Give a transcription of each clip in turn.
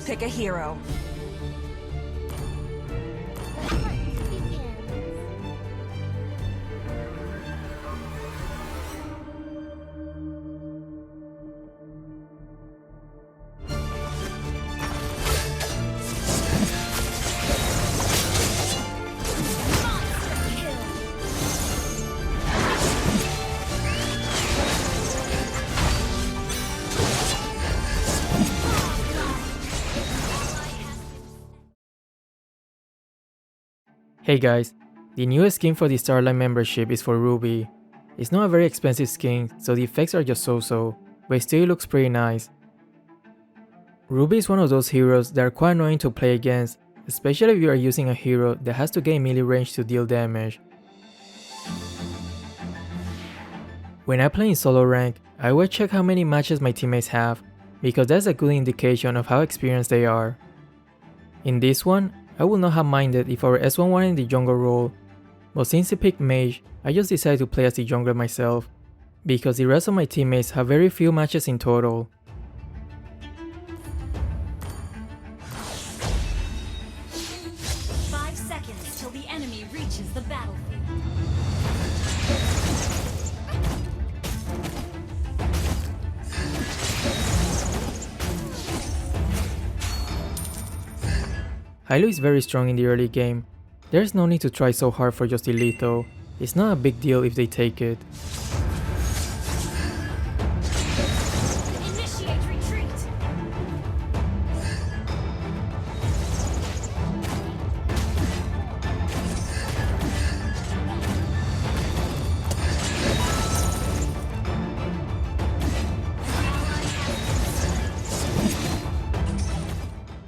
Pick a hero. Hey guys, the newest skin for the Starlight membership is for Ruby. It's not a very expensive skin, so the effects are just so-so, but it still looks pretty nice. Ruby is one of those heroes that are quite annoying to play against, especially if you are using a hero that has to get in melee range to deal damage. When I play in solo rank, I always check how many matches my teammates have, because that's a good indication of how experienced they are. In this one, I would not have minded if I were S1 in the jungle role, but since he picked mage, I just decided to play as the jungler myself, because the rest of my teammates have very few matches in total. Till the enemy reaches the battlefield. Hylo is very strong in the early game. There's no need to try so hard for just elite though. It's not a big deal if they take it. Initiate retreat.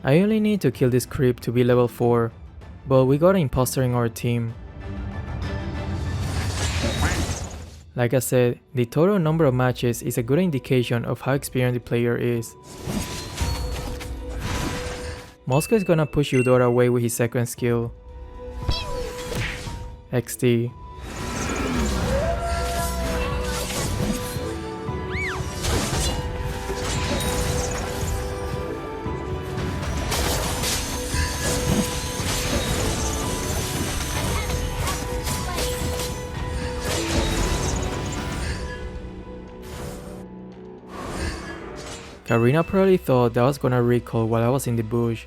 I only need to kill this creep to be level 4, but we got an imposter in our team. Like I said, the total number of matches is a good indication of how experienced the player is. Moscow is gonna push Eudora away with his second skill. XD. Karina probably thought that I was gonna recall while I was in the bush.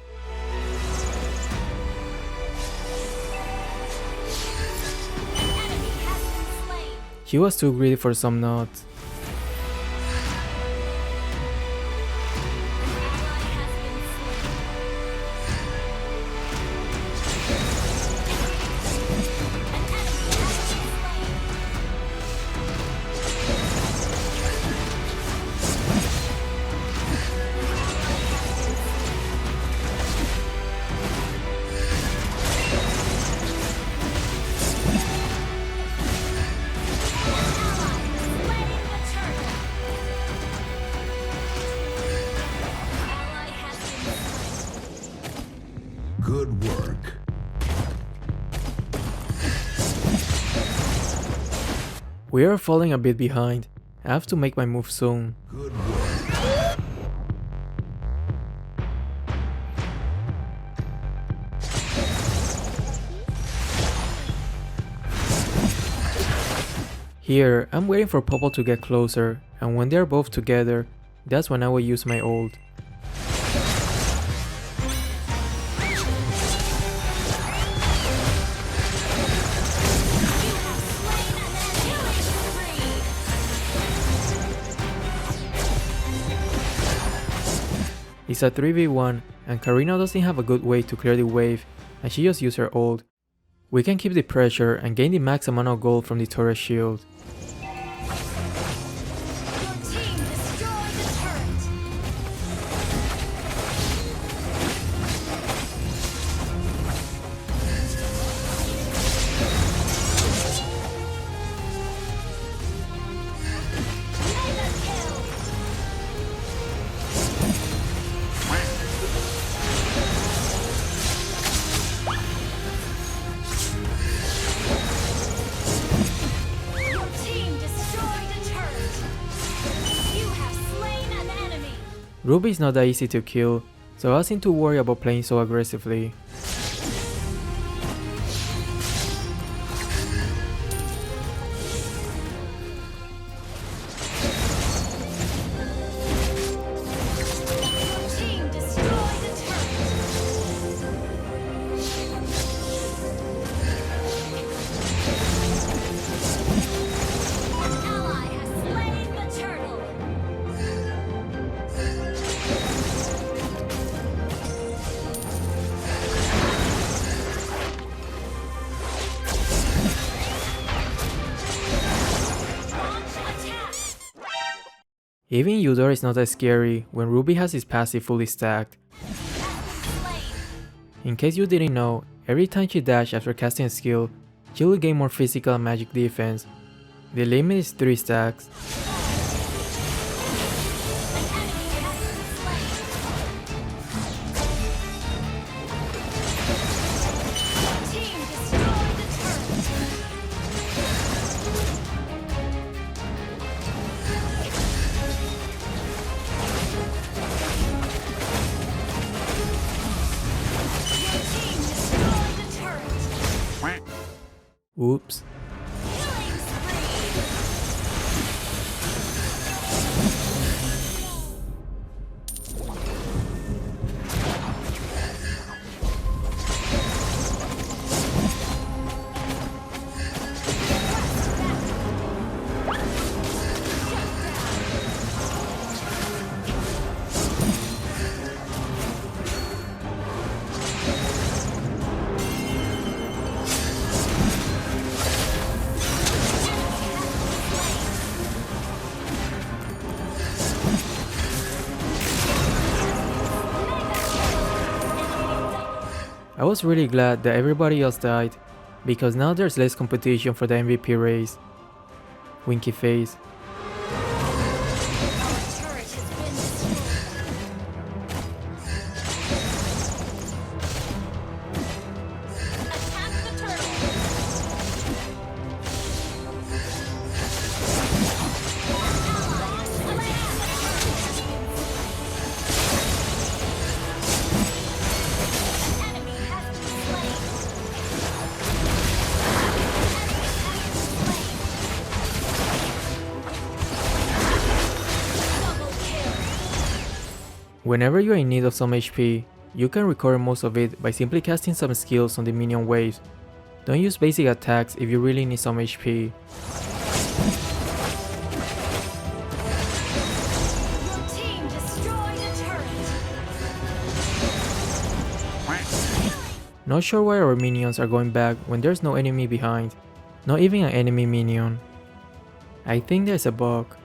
She was too greedy for some nuts. Good work. We are falling a bit behind. I have to make my move soon. Good work. Here, I'm waiting for Popple to get closer, and when they are both together, that's when I will use my ult. It's a 3v1 and Karina doesn't have a good way to clear the wave and she just used her ult. We can keep the pressure and gain the max amount of gold from the turret shield. Ruby is not that easy to kill, so I wasn't too worried about playing so aggressively. Team destroyed a turret. An ally has slain the turtle. Launch attack. Even Eudora is not that scary when Ruby has his passive fully stacked. Slain. In case you didn't know, every time she dashes after casting a skill, she will gain more physical and magic defense. The limit is 3 stacks. Team destroyed the turret. Your team destroyed the turret. Oops. Killing spree. I was really glad that everybody else died, because now there's less competition for the MVP race. Winky face. Turret has been destroyed. Attack the turtle. Ally slain. An enemy has been slain. Double kill. Whenever you're in need of some HP, you can recover most of it by simply casting some skills on the minion waves. Don't use basic attacks if you really need some HP. Your team destroyed a turret. Not sure why our minions are going back when there's no enemy behind. Not even an enemy minion. I think there's a bug.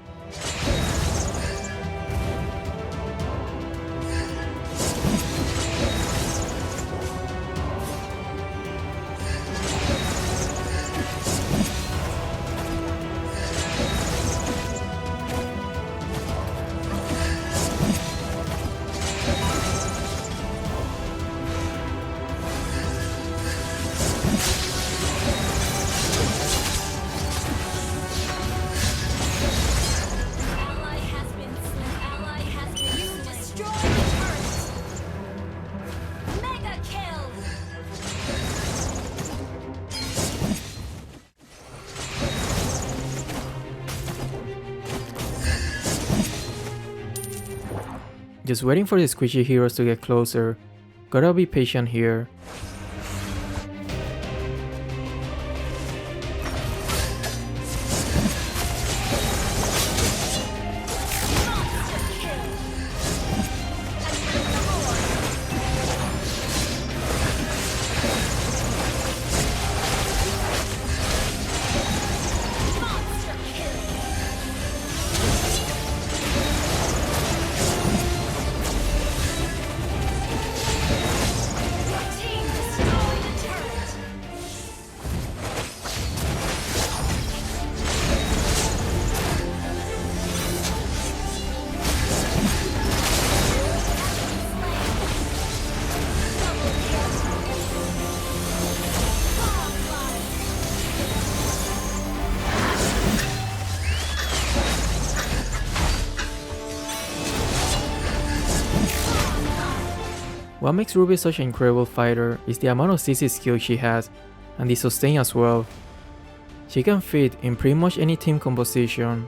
Ally has been slain. Ally has been You destroyed the turret. Mega kill. Just waiting for the squishy heroes to get closer. Gotta be patient here. Monster kill. Attack the Lord. Monster kill. Your team destroyed What makes Ruby such an incredible fighter is the amount of CC skill she has, and the sustain as well. She can fit in pretty much any team composition,